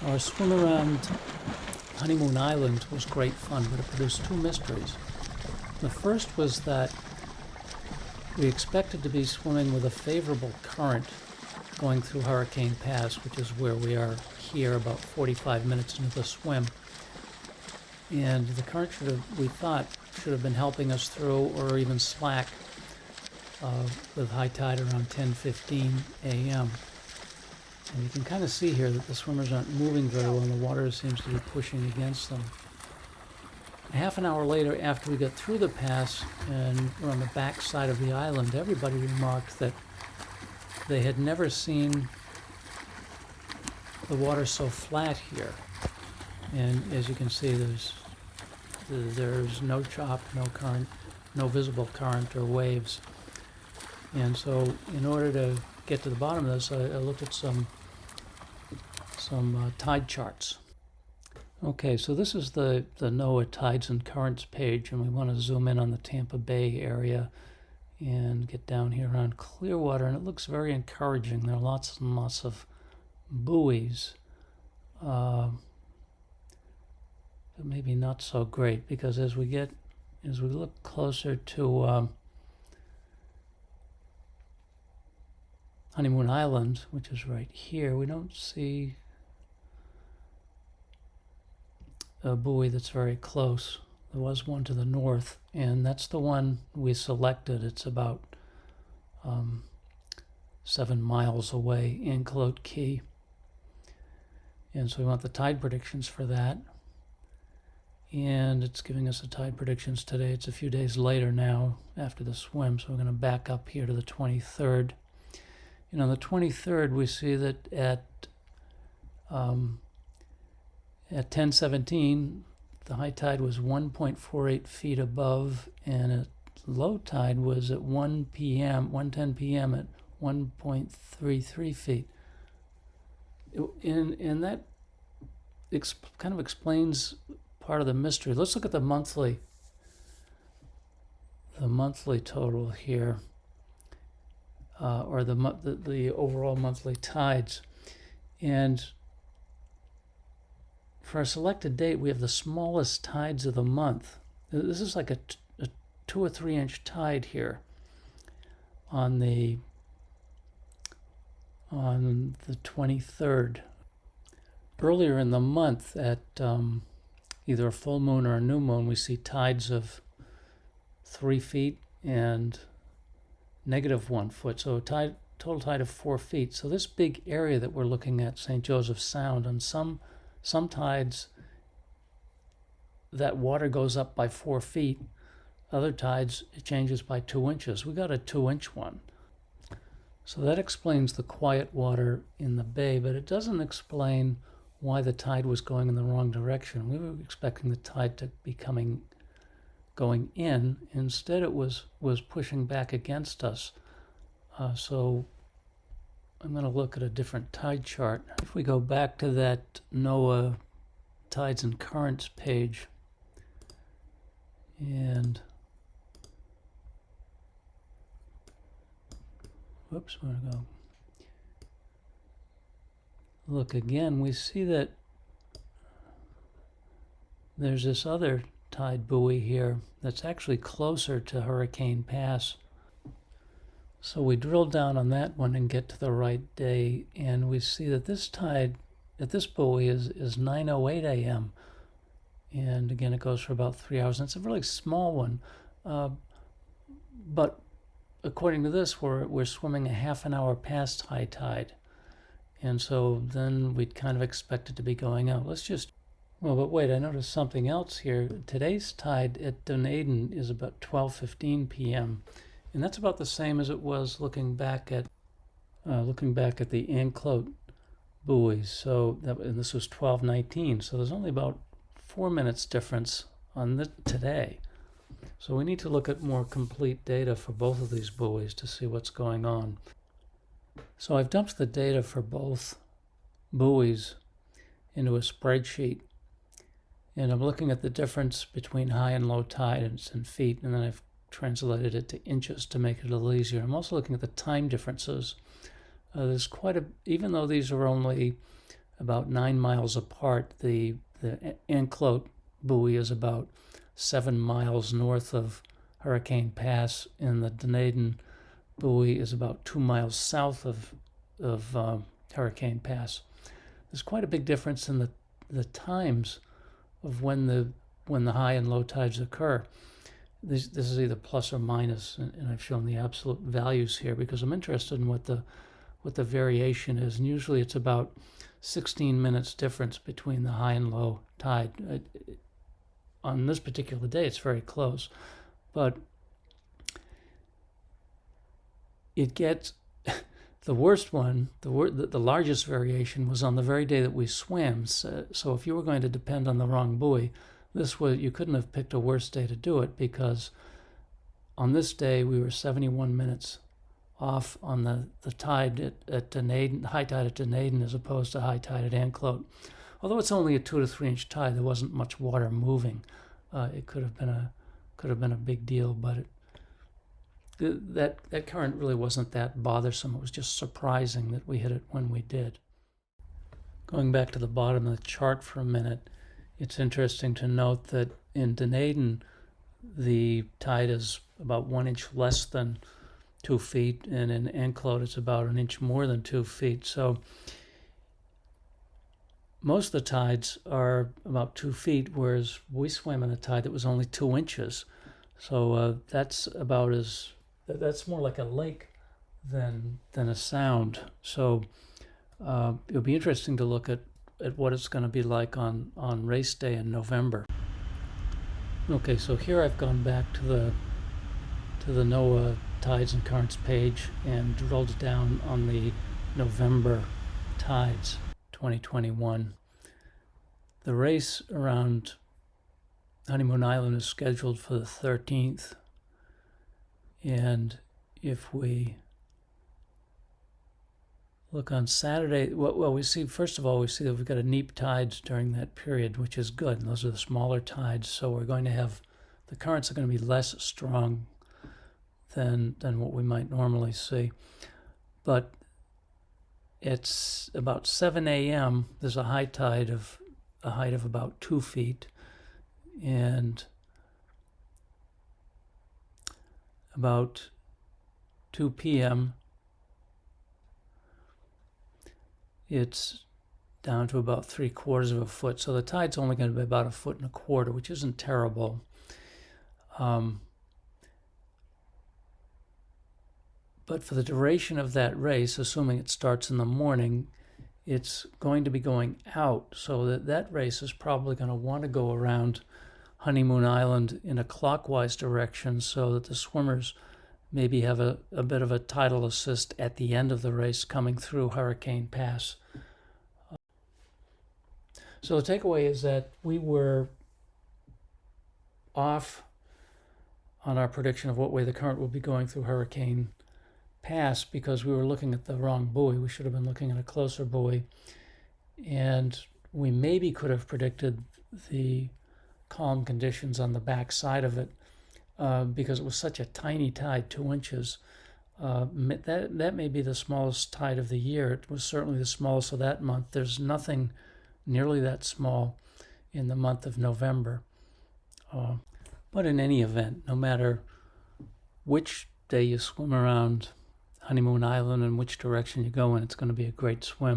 Our swim around Honeymoon Island was great fun, but it produced two mysteries. The first was that we expected to be swimming with a favorable current going through Hurricane Pass, which is where we are here, about 45 minutes into the swim. And the current we thought, should have been helping us through, or even slack, with high tide around 10:15 a.m. And you can kind of see here that the swimmers aren't moving very well, and the water seems to be pushing against them. Half an hour later, after we got through the pass and were on the back side of the island, everybody remarked that they had never seen the water so flat here. And as you can see, there's no chop, no current, no visible current or waves. And so in order to get to the bottom of this, I looked at some tide charts. Okay, so this is the NOAA Tides and Currents page, and we want to zoom in on the Tampa Bay area and get down here around Clearwater, and it looks very encouraging. There are lots and lots of buoys, but maybe not so great, because as we look closer to Honeymoon Island, which is right here, we don't see a buoy that's very close. There was one to the north, and that's the one we selected. It's about 7 miles away in Calote Key. And so we want the tide predictions for that. And it's giving us the tide predictions today. It's a few days later now after the swim, so we're going to back up here to the 23rd. And on the 23rd, we see that at 10:17, the high tide was 1.48 feet above, and at low tide was at 1:10 p.m. at 1.33 feet. And that kind of explains part of the mystery. Let's look at the monthly total here, or the overall monthly tides. And for a selected date, we have the smallest tides of the month. This is like a 2 or 3 inch tide here on the 23rd. Earlier in the month, at either a full moon or a new moon, we see tides of 3 feet and -1 foot, so a total tide of 4 feet. So this big area that we're looking at, St. Joseph Sound, on some tides, that water goes up by 4 feet. Other tides, it changes by 2 inches. We got a 2-inch one. So that explains the quiet water in the bay, but it doesn't explain why the tide was going in the wrong direction. We were expecting the tide to be going in. Instead, it was pushing back against us. So I'm going to look at a different tide chart. If we go back to that NOAA Tides and Currents page, and whoops, where'd it go? Look again, we see that there's this other tide buoy here that's actually closer to Hurricane Pass. So we drill down on that one and get to the right day, and we see that this tide at this buoy is 9:08 a.m. And again, it goes for about 3 hours, and it's a really small one. But according to this, we're swimming a half an hour past high tide. And so then we'd kind of expect it to be going out. But wait, I noticed something else here. Today's tide at Dunedin is about 12:15 p.m. And that's about the same as it was looking back at the Anclote buoys. So and this was 12:19. So there's only about 4 minutes difference on today. So we need to look at more complete data for both of these buoys to see what's going on. So I've dumped the data for both buoys into a spreadsheet, and I'm looking at the difference between high and low tide, and it's in feet, and then I've translated it to inches to make it a little easier. I'm also looking at the time differences. There's even though these are only about 9 miles apart. The Anclote buoy is about 7 miles north of Hurricane Pass, and the Dunedin buoy is about 2 miles south of Hurricane Pass. There's quite a big difference in the times of when the high and low tides occur. This is either plus or minus, and I've shown the absolute values here because I'm interested in what the variation is. And usually it's about 16 minutes difference between the high and low tide. On this particular day, it's very close, but it gets the worst one. The largest variation was on the very day that we swam. So if you were going to depend on the wrong buoy, you couldn't have picked a worse day to do it, because on this day we were 71 minutes off on the tide at Dunedin, high tide at Dunedin, as opposed to high tide at Anclote. Although it's only a 2 to 3 inch tide, there wasn't much water moving. It could have been a big deal, but that current really wasn't that bothersome. It was just surprising that we hit it when we did. Going back to the bottom of the chart for a minute, it's interesting to note that in Dunedin, the tide is about 1 inch less than 2 feet, and in Anclote it's about an inch more than 2 feet. So most of the tides are about 2 feet, whereas we swam in a tide that was only 2 inches. So that's more like a lake than a sound. So it'll be interesting to look at what it's going to be like on race day in November. Okay, so here I've gone back to the NOAA tides and currents page and drilled down on the November tides 2021. The race around Honeymoon Island is scheduled for the 13th, and if we look on Saturday, well, we see that we've got a neap tides during that period, which is good. And those are the smaller tides, so we're going to have, the currents are going to be less strong than what we might normally see. But it's about 7 a.m. There's a height of about 2 feet, and about 2 p.m. it's down to about 3/4 of a foot. So the tide's only going to be about 1.25 feet, which isn't terrible. But for the duration of that race, assuming it starts in the morning, it's going to be going out. So that race is probably going to want to go around Honeymoon Island in a clockwise direction, so that the swimmers maybe have a bit of a tidal assist at the end of the race coming through Hurricane Pass. So the takeaway is that we were off on our prediction of what way the current will be going through Hurricane Pass because we were looking at the wrong buoy. We should have been looking at a closer buoy. And we maybe could have predicted the calm conditions on the back side of it, because it was such a tiny tide, 2 inches. That may be the smallest tide of the year. It was certainly the smallest of that month. There's nothing nearly that small in the month of November. But in any event, no matter which day you swim around Honeymoon Island and which direction you go in, it's going to be a great swim.